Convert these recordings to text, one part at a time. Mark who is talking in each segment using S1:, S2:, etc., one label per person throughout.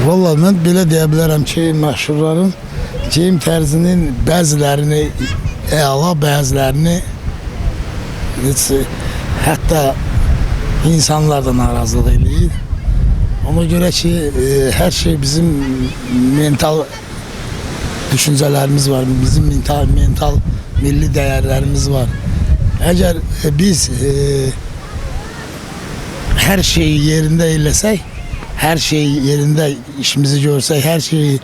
S1: Valla mən belə deyə bilərəm ki, məşhurların geyim tərzinin bəzilərini əla, bəzilərini hətta insanlar da narazılıq eləyir. Ona görə ki, hər şey bizim mental düşüncələrimiz var, bizim mental milli dəyərlərimiz var. Əgər biz hər şeyi yerində eləsək, hər şeyi yerində işimizi görsək, hər şeyi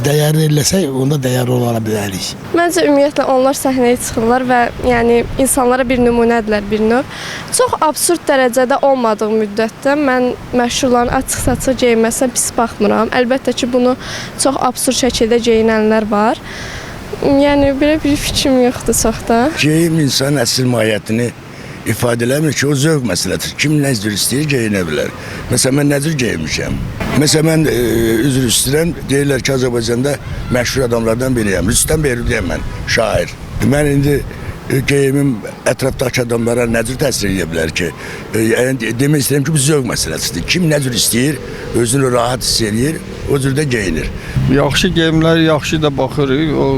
S1: dəyərli eləsək, onda dəyərli ola bilərik.
S2: Məncə ümumiyyətlə onlar səhnəyə çıxırlar və yəni insanlara bir nümunədirlər bir növ. Çox absurd dərəcədə olmadığı müddətdə mən məşhurların açıq-saçıq geyinməsinə pis baxmıram. Əlbəttə ki, bunu çox absurd şəkildə geyinənlər var. Yəni belə bir fikrim yoxdur çox da.
S3: Geyim insanın əsl mahiyyətini ifadə eləmir ki, o zövq məsələdir. Kim nə cür istəyir, geyinə bilər. Məsələn, mən nə cür geyinmişəm? Məsələn, mən üzr istəyirəm, deyirlər ki, Azərbaycanda məşhur adamlardan biriyəm. Rüstəm Behrudiyəm mən, şair. Mən indi geyimim ətrafdakı adamlara nə cür təsir edə bilər ki? Yəni, demək istəyirəm ki, bu zövq məsələsidir. Kim nə cür istəyir, özünü rahat hiss edir, o cür də geyinir.
S4: Yaxşı geyimlər, yaxşı da baxırıq, o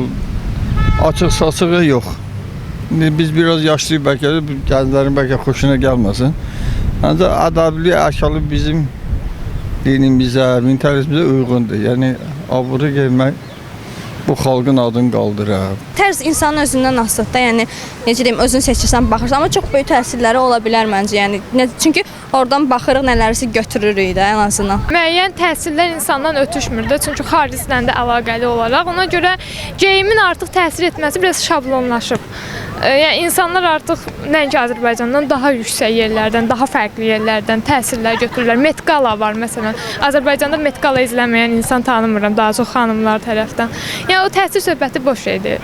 S4: açıq-saçığı yox. Biz biraz yaşlıyıq bəlkə, gənclərin bəlkə xoşuna gəlməsin. Ancaq adablı, əşyalı bizim dinimizə, mentalizmizə uyğundur. Yəni, aburu geymək bu xalqın adını qaldırır.
S5: Tərz insanın özündən asılıdır da, yəni necə deyim, özünü seçirsən, baxırsan, amma çox böyük təsirləri ola bilər məncə. Yəni çünki oradan baxırıq, nələrsə götürürük də ən azından.
S6: Müəyyən təsirlər insandan ötüşmür də, çünki xariclə də əlaqəli olaraq. Ona görə geyimin artıq təsir etməsi biraz şablonlaşıb. Yəni insanlar artıq nəinki Azərbaycandan daha yüksək yerlərdən, daha fərqli yerlərdən təsirlər götürürlər. Met Gala var məsələn. Azərbaycanda Met Gala izləməyən insan tanımıram, daha çox xanımlar tərəfdən. Yəni o təsir söhbəti boş şeydir.